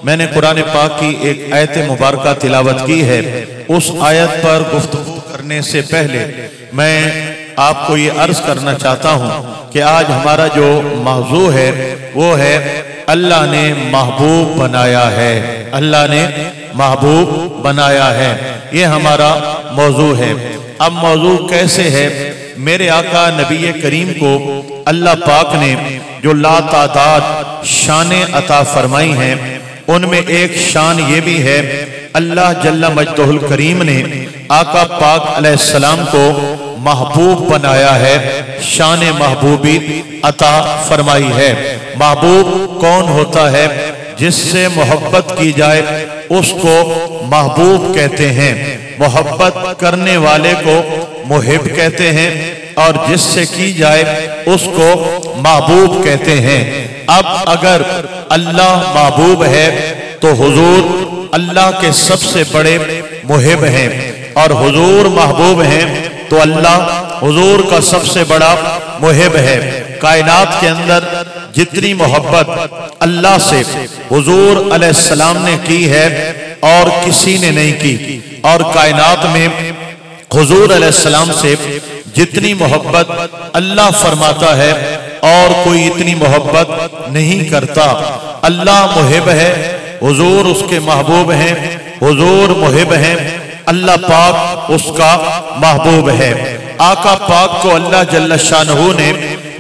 میں نے قرآن پاک کی ایک آیت مبارکہ تلاوت کی ہے، اس آیت پر گفتگو کرنے سے پہلے میں آپ کو یہ عرض کرنا چاہتا ہوں کہ آج ہمارا جو موضوع ہے وہ ہے اللہ نے محبوب بنایا ہے، اللہ نے محبوب بنایا ہے، یہ ہمارا موضوع ہے۔ اب موضوع کیسے ہے؟ میرے آقا نبی کریم کو اللہ پاک نے جو لا تعداد شانیں عطا فرمائی ہیں، ان میں ایک شان یہ بھی ہے، اللہ جل مجدہ الکریم نے آقا پاک علیہ السلام کو محبوب بنایا ہے، شان محبوبی عطا فرمائی ہے۔ محبوب کون ہوتا ہے؟ جس سے محبت کی جائے اس کو محبوب کہتے ہیں، محبت کرنے والے کو محب کہتے ہیں، اور جس سے کی جائے اس کو محبوب کہتے ہیں۔ اب اگر اللہ محبوب ہے تو حضور اللہ کے سب سے بڑے محب ہیں، اور حضور محبوب ہیں تو اللہ حضور کا سب سے بڑا محب ہے۔ کائنات کے اندر جتنی محبت اللہ سے حضور علیہ السلام نے کی ہے اور کسی نے نہیں کی، اور کائنات میں حضور علیہ السلام سے جتنی محبت اللہ فرماتا ہے اور کوئی اتنی محبت نہیں کرتا۔ اللہ محب ہے، حضور اس کے محبوب ہیں، حضور محب ہیں، اللہ پاک اس کا محبوب ہے۔ آقا پاک کو اللہ جل شانہ نے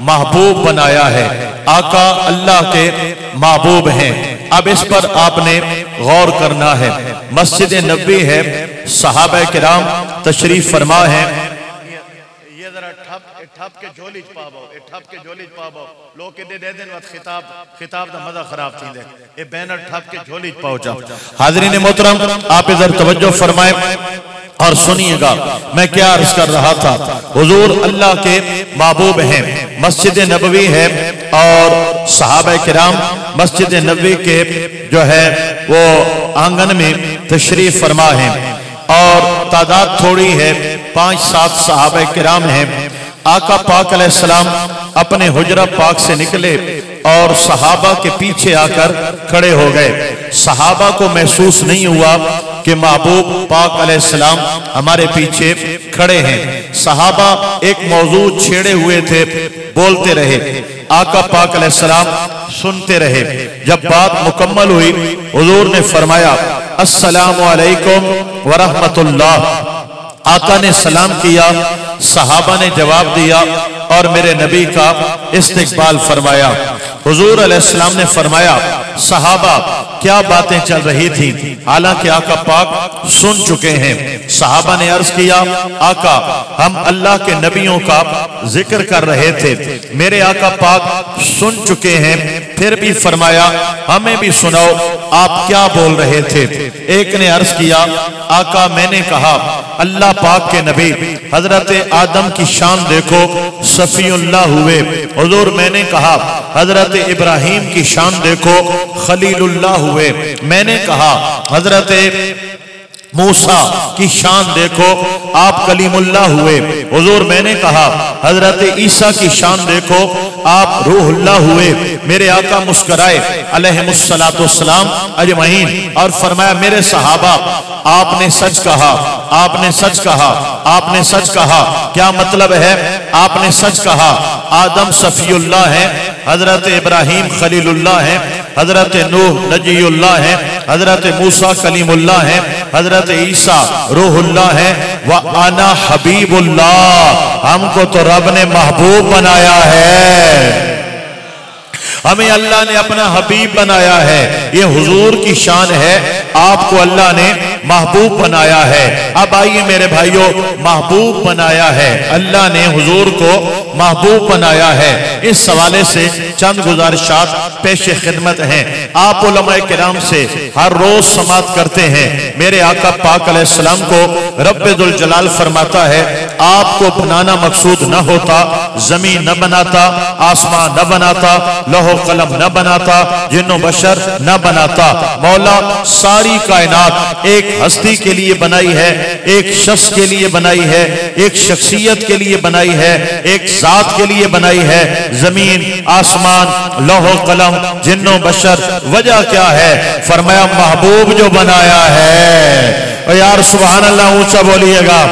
محبوب بنایا ہے، آقا اللہ کے محبوب ہیں۔ اب اس پر آپ نے غور کرنا ہے۔ مسجد نبوی ہے، صحابہ کرام تشریف فرما ہے۔ یہ ذرا ٹھپ کے جولی پاو، ٹھپ کے جولی پاو، لوگ کہتے دے دن وقت خطاب دا مزہ خراب تھی دے، یہ بینر ٹھپ کے جولی پاو جاؤ۔ حاضرین محترم، آپ ادھر توجہ فرمائیں اور سنیے گا میں کیا عرض کر رہا تھا۔ حضور اللہ کے محبوب ہیں، مسجد نبوی ہے، اور صحابہ کرام مسجد نبوی کے جو ہے وہ آنگن میں تشریف فرما ہیں، اور تعداد تھوڑی ہے، 5-7 صحابہ کرام ہیں۔ آقا پاک علیہ السلام اپنے حجرہ پاک سے نکلے اور صحابہ کے پیچھے آ کر کھڑے ہو گئے۔ صحابہ کو محسوس نہیں ہوا کہ محبوب پاک علیہ السلام ہمارے پیچھے کھڑے ہیں۔ صحابہ ایک موضوع چھیڑے ہوئے تھے، بولتے رہے، آقا پاک علیہ السلام سنتے رہے۔ جب بات مکمل ہوئی، حضور نے فرمایا السلام علیکم ورحمت اللہ۔ آقا نے سلام کیا، صحابہ نے جواب دیا اور میرے نبی کا استقبال فرمایا۔ حضور علیہ السلام نے فرمایا صحابہ کیا باتیں چل رہی تھی، حالانکہ آقا پاک سن چکے ہیں۔ صحابہ نے عرض کیا آقا ہم اللہ کے نبیوں کا ذکر کر رہے تھے، میرے آقا پاک سن چکے ہیں، پھر بھی فرمایا ہمیں بھی سناؤ آپ کیا بول رہے تھے۔ ایک نے عرض کیا آقا میں نے کہا اللہ پاک کے نبی حضرت آدم کی شان دیکھو صفی اللہ ہوئے۔ حضور میں نے کہا حضرت ابراہیم کی شان دیکھو خلیل اللہ ہوئے۔ میں نے کہا حضرت موسیٰ کی شان دیکھو آپ کلیم اللہ ہوئے۔ حضور میں نے کہا حضرت عیسیٰ کی شان دیکھو آپ روح اللہ ہوئے۔ میرے آقا مسکرائے علیہ السلام اجمعین اور فرمایا میرے صحابہ آپ نے سچ کہا، آپ نے سچ کہا، آپ نے سچ کہا۔ کیا مطلب ہے؟ آپ نے سچ کہا آدم صفی اللہ ہے، حضرت ابراہیم خلیل اللہ ہے، حضرت نوح نجی اللہ ہے، حضرت موسیٰ کلیم اللہ ہے، حضرت عیسیٰ روح اللہ ہے، وَأَنَا حبیب اللہ۔ ہم کو تو رب نے محبوب بنایا ہے، ہمیں اللہ نے اپنا حبیب بنایا ہے، یہ حضور کی شان ہے، آپ کو اللہ نے محبوب بنایا ہے۔ اب آئیے میرے بھائیوں، محبوب بنایا ہے، اللہ نے حضور کو محبوب بنایا ہے۔ اس حوالے سے چند گزارشات پیش خدمت ہیں۔ آپ علماء کرام سے ہر روز سماعت کرتے ہیں، میرے آقا پاک علیہ السلام کو رب ذوالجلال فرماتا ہے آپ کو بنانا مقصود نہ ہوتا، زمین نہ بناتا، آسمان نہ بناتا، لوح و قلم نہ بناتا، جن و بشر نہ بناتا، مولا ساری کائنات ایک ہستی کے لیے بنائی ہے، ایک شخص کے لیے بنائی ہے، ایک شخصیت کے لیے بنائی ہے، ایک ذات کے لیے بنائی ہے۔ زمین، آسمان، لوح و قلم، جن و بشر، وجہ کیا ہے؟ فرمایا محبوب جو بنایا ہے۔ اور یار سبحان اللہ اونچا بولیے گا۔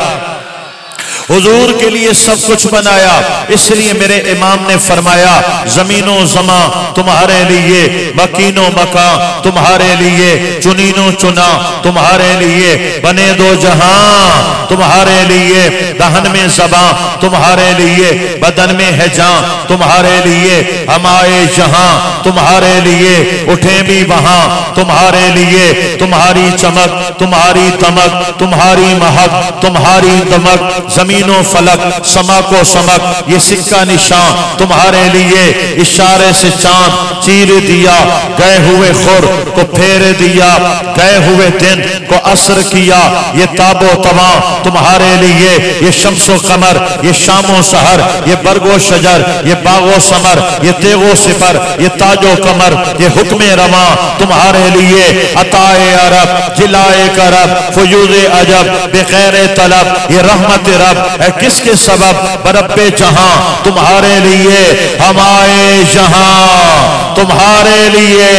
حضور کے لیے سب کچھ بنایا، اس لیے میرے امام نے فرمایا زمین و زمان تمہارے لیے، مکین و مکان تمہارے لیے، چنین و چنا تمہارے لیے، بنے دو جہاں تمہارے لیے، دہن میں زبان تمہارے لیے، بدن میں ہے جان تمہارے لیے، ہم آئے جہاں تمہارے لیے، اٹھیں بھی وہاں تمہارے لیے، تمہاری چمک، تمہاری دمک، تمہاری مہک، تمہاری دمک، زمین و فلک، سما کو سمک، یہ سکہ نشان تمہارے لیے، اشارے سے چاند چیر دیا، گئے ہوئے خور کو پھیر دیا، گئے ہوئے دن کو عصر کیا، یہ تاب و تواں تمہارے لیے، یہ شمس و قمر، یہ شام و سحر، یہ برگ و شجر، یہ باغ و ثمر، یہ تیغ و سپر، یہ تاج و کمر، یہ حکم رواں تمہارے لیے، عطائے عرب، جلائے کرب، فیوض عجب، بغیر طلب، یہ رحمت رب ہے کس کے سبب؟ برب جہاں تمہارے لیے، ہم آئے جہاں تمہارے لیے،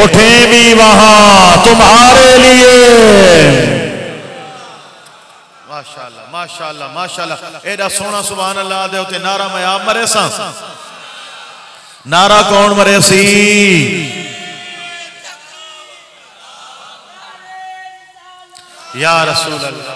اٹھیں بھی وہاں تمہارے لیے۔ ماشاءاللہ ماشاءاللہ ماشاءاللہ، ایڈا سونا سبحان اللہ دے ہوتے نعرہ میں آپ مرے ساں، نعرہ کون مرے سی؟ یا رسول اللہ،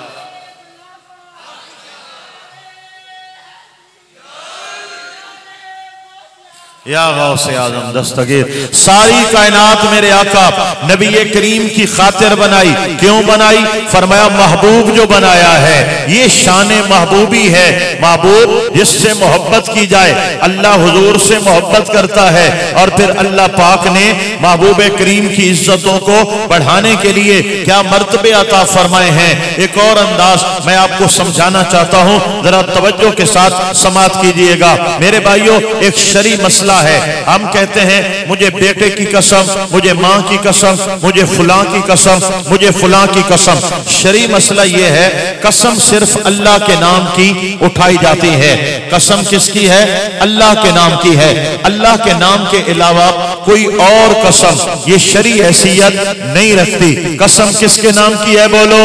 یا غوث اعظم دستگیر۔ ساری کائنات میرے آقا نبی کریم کی خاطر بنائی، کیوں بنائی؟ فرمایا محبوب جو بنایا ہے، یہ شان محبوبی ہے۔ محبوب جس سے محبت کی جائے، اللہ حضور سے محبت کرتا ہے، اور پھر اللہ پاک نے محبوب کریم کی عزتوں کو بڑھانے کے لیے کیا مرتبے عطا فرمائے ہیں۔ ایک اور انداز میں آپ کو سمجھانا چاہتا ہوں، ذرا توجہ کے ساتھ سماعت کیجئے گا میرے بھائیوں۔ ایک شرعی مسئلہ ہے، ہم کہتے ہیں مجھے بیٹے کی قسم، مجھے ماں کی قسم، مجھے فلاں کی قسم، مجھے فلاں کی قسم۔ شرعی مسئلہ یہ ہے، قسم صرف اللہ کے نام کی اٹھائی جاتی ہے۔ قسم کس کی ہے؟ اللہ کے نام کی ہے۔ اللہ کے نام کے علاوہ کوئی اور قسم یہ شرعی حیثیت نہیں رکھتی۔ قسم کس کے نام کی ہے؟ بولو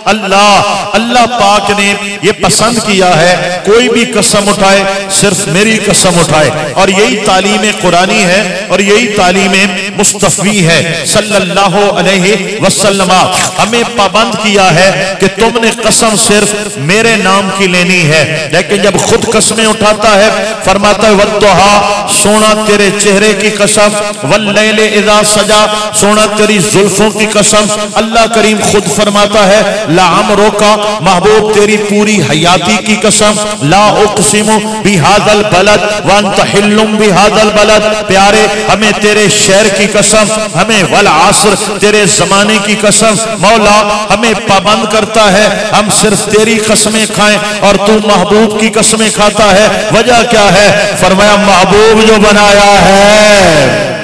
اللہ پاک نے یہ پسند کیا ہے، کوئی بھی قسم اٹھائے صرف میری قسم اٹھائے، اور یہی تعلیم قرآنی ہے، اور یہی تعلیم مصطفی ہے صلی اللہ علیہ وسلم۔ ہمیں پابند کیا ہے کہ تم نے قسم صرف میرے نام کی لینی ہے، لیکن جب خود قسمیں اٹھاتا ہے فرماتا ہے والضحیٰ، سونا تیرے چہرے کی قسم، واللیل اذا سجا، سونا تیری زلفوں کی قسم۔ اللہ کریم خود فرماتا ہے لعمرو کا، محبوب تیری پوری حیاتی کی قسم، لا اقسم بہذا البلد وانت حل بہذا البلد، پیارے ہمیں تیرے شہر کی قسم، ہمیں والعصر تیرے زمانے کی قسم۔ مولا ہمیں پابند کرتا ہے ہم صرف تیری قسمیں کھائیں، اور تو محبوب کی قسمیں کھاتا ہے۔ وجہ کیا ہے؟ فرمایا محبوب جو بنایا ہے۔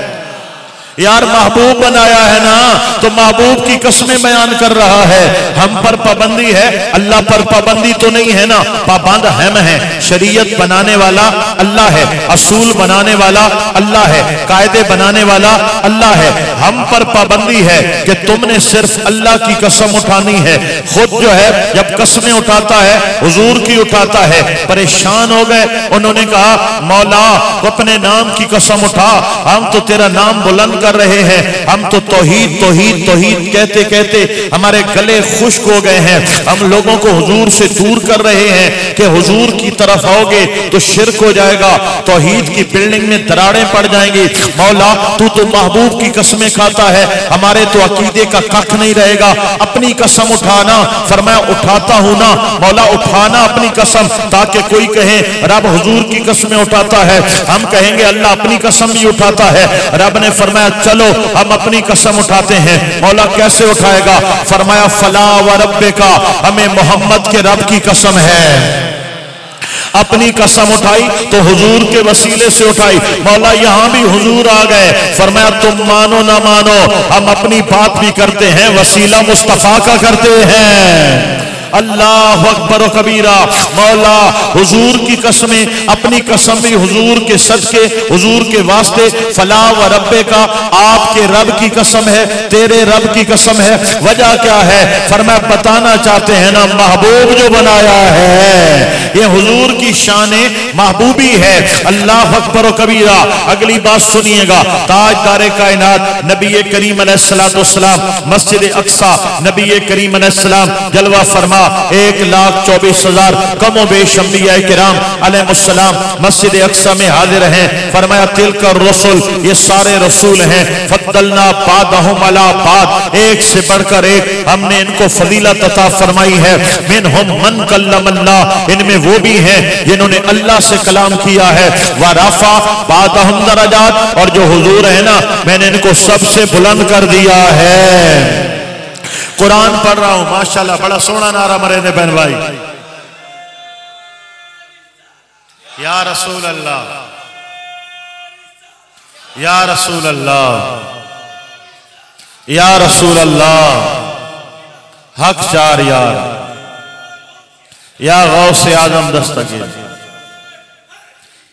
یار محبوب بنایا ہے نا، تو محبوب کی قسمیں بیان کر رہا ہے۔ ہم پر پابندی ہے، اللہ پر پابندی تو نہیں ہے نا، پابند ہم ہیں۔ شریعت بنانے والا اللہ ہے، اصول بنانے والا اللہ ہے، قاعدے بنانے والا اللہ ہے۔ ہم پر پابندی ہے کہ تم نے صرف اللہ کی قسم اٹھانی ہے۔ خود جو ہے جب قسمیں اٹھاتا ہے حضور کی اٹھاتا ہے، پریشان ہو گئے، انہوں نے کہا مولا اپنے نام کی قسم اٹھا، ہم تو تیرا نام بلند کر رہے ہیں، ہم تو توحید توحید توحید کہتے کہتے ہمارے گلے خشک ہو گئے ہیں، ہم لوگوں کو حضور سے دور کر رہے ہیں کہ حضور کی طرف آؤ گے تو شرک ہو جائے گا، توحید کی بلڈنگ میں دراڑیں پڑ جائیں گی۔ مولا تو محبوب کی قسمیں کھاتا ہے، ہمارے تو عقیدے کا کھ نہیں رہے گا، اپنی قسم اٹھانا۔ فرمایا اٹھاتا ہوں نا مولا، اٹھانا اپنی قسم، تاکہ کوئی کہے رب حضور کی قسمیں اٹھاتا ہے، ہم کہیں گے اللہ اپنی قسم بھی اٹھاتا ہے۔ رب نے فرمایا چلو ہم اپنی قسم اٹھاتے ہیں۔ مولا کیسے اٹھائے گا؟ فرمایا فلا وربک، ہمیں محمد کے رب کی قسم ہے، اپنی قسم اٹھائی تو حضور کے وسیلے سے اٹھائی. مولا یہاں بھی حضور آ گئے. فرمایا تم مانو نہ مانو ہم اپنی بات بھی کرتے ہیں, وسیلہ مصطفیٰ کا کرتے ہیں. اللہ اکبر و کبیرہ. مولا حضور کی قسمیں, اپنی قسم بھی حضور کے صدقے, حضور کے واسطے. فلا و ربے کا, آپ کے رب کی قسم ہے, تیرے رب کی قسم ہے. وجہ کیا ہے؟ فرمایا بتانا چاہتے ہیں نا, محبوب جو بنایا ہے یہ حضور کی شان محبوبی ہے. اللہ اکبر و کبیرہ. اگلی بات سنیے گا. تاجدار کائنات نبی کریم علیہ السلام مسجد اقصی, نبی کریم علیہ السلام جلوہ فرما 1,24,000 کم و بیش انبیاء کرام علیہ السلام مسجد اقصی میں حاضر ہیں. فرمایا تلک الرسل, یہ سارے رسول ہیں. فضلنا بعضهم علی بعض, ایک سے بڑھ کر ایک ہم نے ان کو فضیلت عطا فرمائی ہے. منہم من کلم اللہ, ان میں وہ بھی ہیں جنہوں نے اللہ سے کلام کیا ہے. ورفع بعضهم درجات, اور جو حضور ہے نا میں نے ان کو سب سے بلند کر دیا ہے. قرآن پڑھ رہا ہوں ماشاءاللہ, بڑا سونا نعرہ مرے نے بہن بھائی. یا رسول اللہ, یا رسول اللہ, یا رسول اللہ, حق چار یار, یا غوث اعظم دستگیر,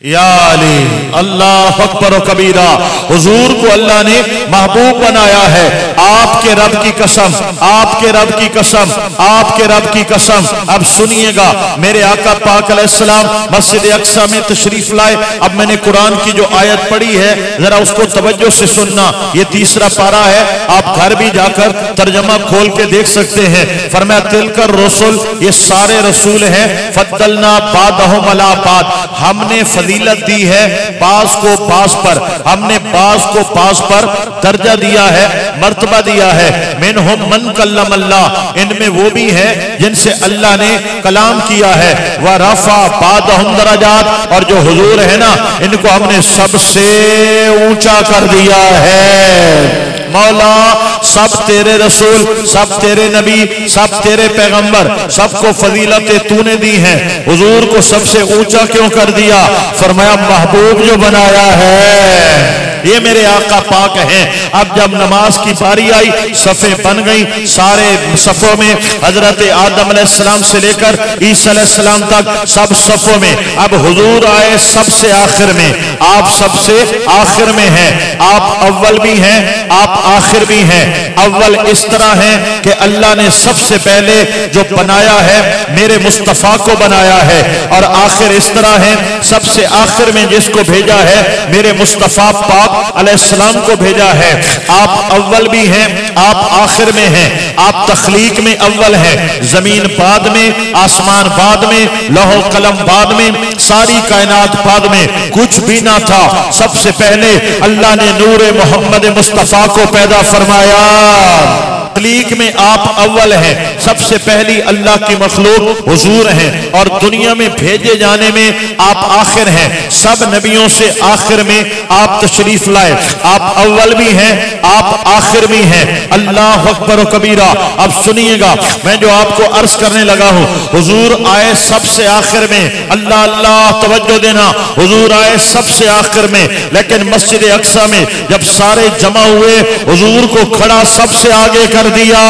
یا علی. اللہ اکبر و کبیرہ. حضور کو اللہ نے محبوب بنایا ہے. آپ کے رب کی قسم, آپ کے رب کی قسم, آپ کے رب کی قسم. اب سنیے گا, میرے آقا پاک علیہ السلام مسجد اقصی میں تشریف لائے. اب میں نے قرآن کی جو آیت پڑھی ہے ذرا اس کو توجہ سے سننا. یہ 3 پارہ ہے, آپ گھر بھی جا کر ترجمہ کھول کے دیکھ سکتے ہیں. فرمایا تلک الرسل, یہ سارے رسول ہیں. فضلنا بعضهم علی بعض, ہم نے فضیلت دی ہے بعض کو بعض پر, ہم نے بعض کو بعض پر درجہ دیا ہے, مرتبہ دیا ہے. منہم من کلم اللہ, ان میں وہ بھی ہیں جن سے اللہ نے کلام کیا ہے. ورفع بعضهم درجات, اور جو حضور ہے نا ان کو ہم نے سب سے اونچا کر دیا ہے. مولا سب تیرے رسول, سب تیرے نبی, سب تیرے پیغمبر, سب کو فضیلتیں تو نے دی ہیں. حضور کو سب سے اونچا کیوں کر دیا؟ فرمایا محبوب جو بنایا ہے. یہ میرے آقا پاک ہیں. اب جب نماز کی باری آئی, صفیں بن گئی, سارے صفوں میں حضرت آدم علیہ السلام سے لے کر عیسیٰ علیہ السلام تک سب صفوں میں. اب حضور آئے سب سے آخر میں, آپ سب سے آخر میں ہیں. آپ اول بھی ہیں, آپ آخر بھی ہیں. اول اس طرح ہیں کہ اللہ نے سب سے پہلے جو بنایا ہے میرے مصطفیٰ کو بنایا ہے, اور آخر اس طرح ہیں سب سے آخر میں جس کو بھیجا ہے میرے مصطفیٰ پاک علیہ السلام کو بھیجا ہے. آپ اول بھی ہیں, آپ آخر میں ہیں. آپ تخلیق میں اول ہیں, زمین بعد میں, آسمان بعد میں, لوح و قلم بعد میں, ساری کائنات بعد میں, کچھ بھی نہ تھا. سب سے پہلے اللہ نے نور محمد مصطفیٰ کو پیدا فرمایا. تخلیق میں آپ اول ہیں, سب سے پہلی اللہ کی مخلوق حضور ہیں, اور دنیا میں بھیجے جانے میں آپ آخر ہیں. سب نبیوں سے آخر میں آپ تشریف لائے. آپ اول بھی ہیں, آپ آخر بھی ہیں. اللہ اکبر و کبیرہ. اب سنیے گا, میں جو آپ کو عرض کرنے لگا ہوں, حضور آئے سب سے آخر میں. اللہ اللہ توجہ دینا, حضور آئے سب سے آخر میں, لیکن مسجد اقصی میں جب سارے جمع ہوئے حضور کو کھڑا سب سے آگے کر دیا.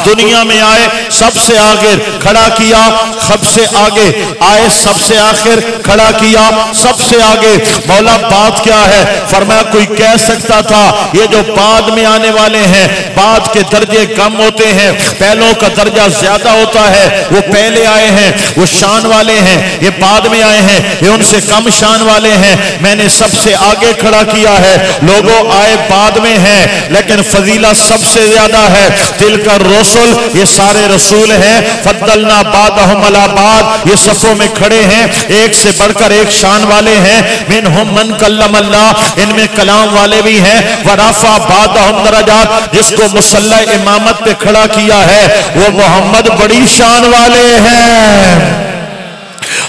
دنیا میں آئے سب سے آگے کھڑا کیا, سب سے آگے آئے سب سے آخر کھڑا کیا, سب سے آگے. مولا بات کیا ہے؟ فرمایا کوئی کہہ سکتا تھا یہ جو بعد میں آنے والے ہیں بعد کے درجے کم ہوتے ہیں, پہلوں کا درجہ زیادہ ہوتا ہے, وہ پہلے آئے ہیں وہ شان والے ہیں, یہ بعد میں آئے ہیں یہ ان سے کم شان والے ہیں. میں نے سب سے آگے کھڑا کیا ہے. لوگوں آئے بعد میں ہیں لیکن فضیلت سب سے زیادہ ہے. تلک الرسل, یہ سارے رسول ہیں. فضلنا بعضهم علی بعض, یہ صفوں میں کھڑے ہیں, ایک سے بڑھ کر ایک شان والے ہیں. منہم من کلم اللہ, ان میں کلام والے بھی ہیں. ورفع بعضهم درجات, جس کو مصلی امامت پہ کھڑا کیا ہے وہ محمد بڑی شان والے ہیں.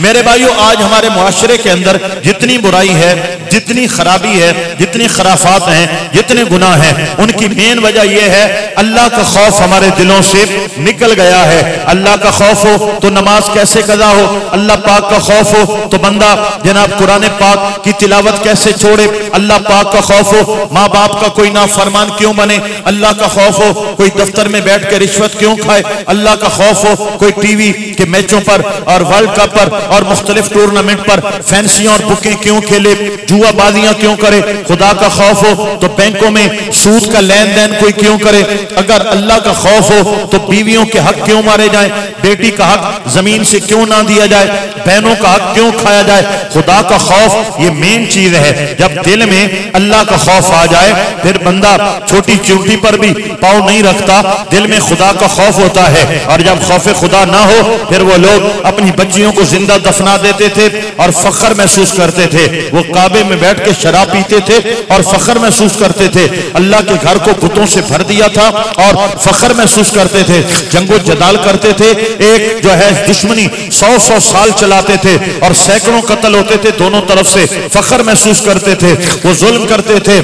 میرے بھائیو آج ہمارے معاشرے کے اندر جتنی برائی ہے، جتنی خرابی ہے، جتنی خرافات ہیں، جتنے گناہ ہیں، ان کی مین وجہ یہ ہے اللہ کا خوف ہمارے دلوں سے نکل گیا ہے۔ اللہ کا خوف ہو تو نماز کیسے قضا ہو، اللہ پاک کا خوف ہو تو بندہ جناب قرآن پاک کی تلاوت کیسے چھوڑے، اللہ پاک کا خوف ہو ماں باپ کا کوئی نافرمان کیوں بنے، اللہ کا خوف ہو کوئی دفتر میں بیٹھ کے رشوت کیوں کھائے، اللہ کا خوف ہو کوئی ٹی وی کے میچوں پر اور ورلڈ کپ پر اور مختلف ٹورنامنٹ پر فینسیاں اور بکیں کیوں کھیلے، جوا بازیاں کیوں کرے، خدا کا خوف ہو تو بینکوں میں سود کا لین دین کوئی کیوں کرے، اگر اللہ کا خوف ہو تو بیویوں کے حق کیوں مارے جائیں، بیٹی کا حق زمین سے کیوں نہ دیا جائے، بہنوں کا حق کیوں کھایا جائے۔ خدا کا خوف یہ مین چیز ہے۔ جب دل میں اللہ کا خوف آ جائے پھر بندہ چھوٹی چونٹی پر بھی پاؤں نہیں رکھتا، دل میں خدا کا خوف ہوتا ہے۔ اور جب خوف خدا نہ ہو پھر وہ لوگ اپنی بچیوں کو زندہ دفنا دیتے تھے اور فخر محسوس کرتے تھے، وہ کعبے میں بیٹھ کے شراب پیتے تھے اور فخر محسوس کرتے تھے، اللہ کے گھر کو بتوں سے بھر دیا تھا اور فخر محسوس کرتے تھے، جنگ و جدال کرتے تھے، ایک جو ہے دشمنی 100 سال چلاتے تھے اور سینکڑوں قتل ہوتے تھے دونوں طرف سے، فخر محسوس کرتے تھے، وہ ظلم کرتے تھے،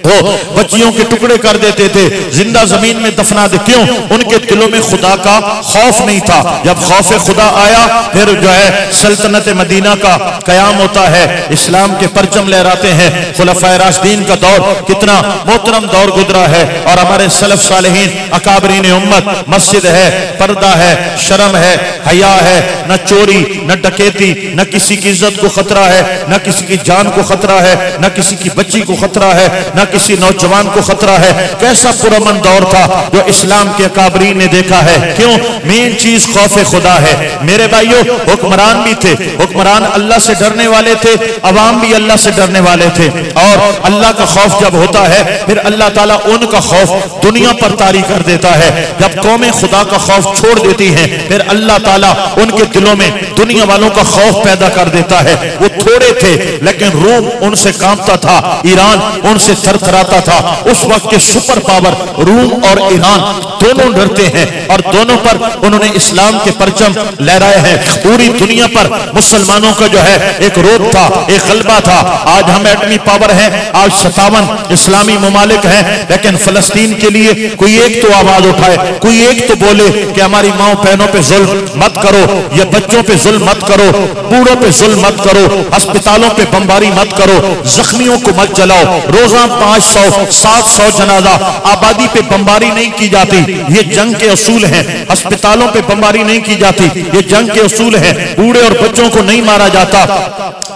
وہ بچیوں کے ٹکڑے کر دیتے تھے، زندہ زمین میں دفنا دے، کیوں؟ ان کے دلوں میں خدا کا خوف نہیں تھا۔ جب خوف خدا آیا پھر جو ہے سلطنت مدینہ کا قیام ہوتا ہے، اسلام کے پرچم لہراتے ہیں۔ خلفائے راشدین کا دور کتنا محترم دور گزرا ہے، اور ہمارے سلف صالحین اکابرین امت، مسجد ہے، پردہ ہے، شرم ہے، حیا ہے، نہ چوری نہ ڈکیتی، نہ کسی کی عزت کو خطرہ ہے، نہ کسی کی جان کو خطرہ ہے، نہ کسی کی بچی کو خطرہ ہے، نہ کسی نوجوان کو خطرہ ہے۔ کیسا پرامن دور تھا جو اسلام کے اکابرین نے دیکھا ہے۔ کیوں؟ مین چیز خوف خدا ہے۔ میرے بھائیو حکمران بھی تھے، حکمران اللہ سے ڈرنے والے تھے، عوام بھی اللہ سے ڈرنے والے تھے، اور اللہ کا خوف جب ہوتا ہے پھر اللہ تعالیٰ ان کا خوف دنیا پر طاری کر دیتا ہے۔ جب قومیں خدا کا خوف چھوڑ دیتی ہیں پھر اللہ تعالیٰ ان کے دلوں میں دنیا والوں کا خوف پیدا کر دیتا ہے۔ وہ تھوڑے تھے لیکن روم ان سے کانپتا تھا، ایران ان سے تھرتھراتا تھا۔ اس وقت کے سپر پاور روم اور ایران دونوں ڈرتے ہیں اور دونوں پر انہوں نے اسلام کے پرچم لہرائے ہیں۔ پوری دنیا پر مسلمانوں کا جو ہے ایک روب تھا، ایک غلبہ تھا۔ آج ہم ایٹمی پاور ہیں، آج 57 اسلامی ممالک ہیں، لیکن فلسطین کے لیے کوئی ایک تو آواز اٹھائے، کوئی ایک تو بولے کہ ہماری ماں بہنوں پہ ظلم مت کرو، یہ بچوں پہ ظلم مت کرو، بوڑھوں پہ ظلم مت کرو، ہسپتالوں پہ بمباری مت کرو، زخمیوں کو مت جلاؤ، روزہ 500 700 جنازہ، آبادی پہ بمباری نہیں کی جاتی، یہ جنگ کے اصول ہیں۔ ہسپتالوں پہ بمباری نہیں کی جاتی، یہ جنگ کے اصول ہیں۔ بوڑھے اور بچوں کو نہیں مارا جاتا،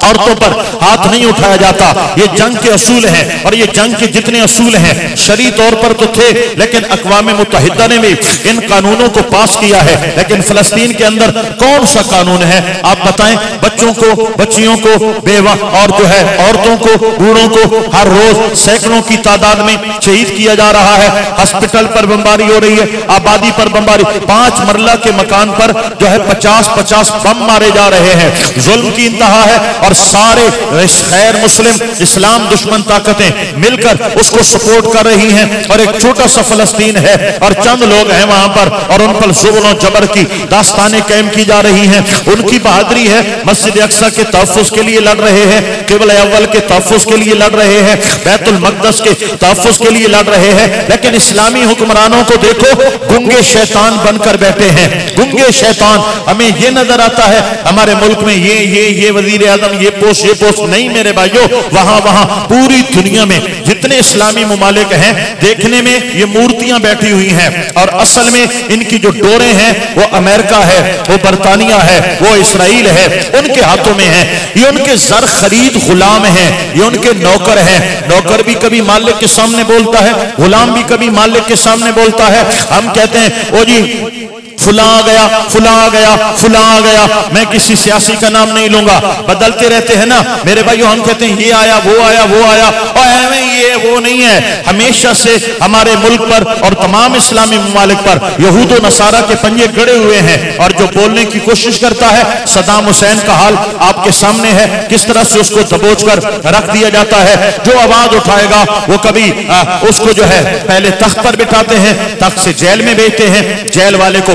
عورتوں پر ہاتھ نہیں اٹھایا جاتا، یہ جنگ کے اصول ہیں۔ اور یہ جنگ کے جتنے اصول ہیں شرعی طور پر تو تھے، لیکن اقوام متحدہ نے بھی ان قانونوں کو پاس کیا ہے۔ لیکن فلسطین کے اندر کون سا قانون ہے آپ بتائیں؟ بچوں کو، بچیوں کو، بیوہ اور جو ہے عورتوں کو، بوڑھوں کو ہر روز سینکڑوں کی تعداد میں شہید کیا جا رہا ہے۔ ہسپتال پر بمباری ہو رہی ہے، آبادی پر بمباری، 5 مرلہ کے مکان پر جو ہے 50 بم مارے جا رہے ہیں۔ ظلم کی انتہا ہے، اور سارے غیر مسلم اسلام دشمن طاقتیں مل کر اس کو سپورٹ کر رہی ہیں، اور ایک چھوٹا سا فلسطین ہے اور چند لوگ ہیں وہاں پر، اور ان پر ظلم و جبر کی داستانیں قائم کی جا رہی ہیں۔ ان کی بہادری ہے، مسجد اقصی کے تحفظ کے لیے لڑ رہے ہیں، قبلہ اول کے تحفظ کے لیے لڑ رہے ہیں، بیت المقدس کے تحفظ کے لیے لڑ رہے ہیں، لیکن اسلامی حکمرانوں کو دیکھو گنگے شیطان بن کر بیٹھے ہیں، گنگے شیطان۔ ہمیں یہ نظر آتا ہے ہمارے ملک میں یہ وزیر اعظم، یہ پوسٹ نہیں میرے بھائیو، وہاں پوری دنیا میں جتنے اسلامی ممالک ہیں دیکھنے میں یہ مورتیاں بیٹھی ہوئی ہیں، اور اصل میں ان کی جو ڈوریں ہیں وہ امریکہ ہے، وہ برطانیہ ہے، وہ اسرائیل ہے، ان کے ہاتھوں میں ہیں۔ یہ ان کے زر خرید غلام ہیں، یہ ان کے نوکر ہیں۔ نوکر بھی کبھی مالک کے سامنے بولتا ہے، غلام بھی کبھی مالک کے سامنے بولتا ہے۔ ہم کہتے ہیں او جی فلاں آ گیا، فلاں آ گیا، فلاں آ گیا، میں کسی سیاسی کا نام نہیں لوں گا، بدلتے رہتے ہیں نا میرے بھائیو۔ ہم کہتے ہیں یہ آیا، وہ آیا، وہ آیا، اور ایویں یہ وہ نہیں ہے۔ ہمیشہ سے ہمارے ملک پر اور تمام اسلامی ممالک پر یہود و نصارہ کے پنجے گڑے ہوئے ہیں، اور جو بولنے کی کوشش کرتا ہے، صدام حسین کا حال آپ کے سامنے ہے، کس طرح سے اس کو دبوچ کر رکھ دیا جاتا ہے۔ جو آواز اٹھائے گا وہ کبھی اس کو جو ہے پہلے تخت پر بٹھاتے ہیں، تخت سے جیل میں بھیجتے ہیں، جیل والے کو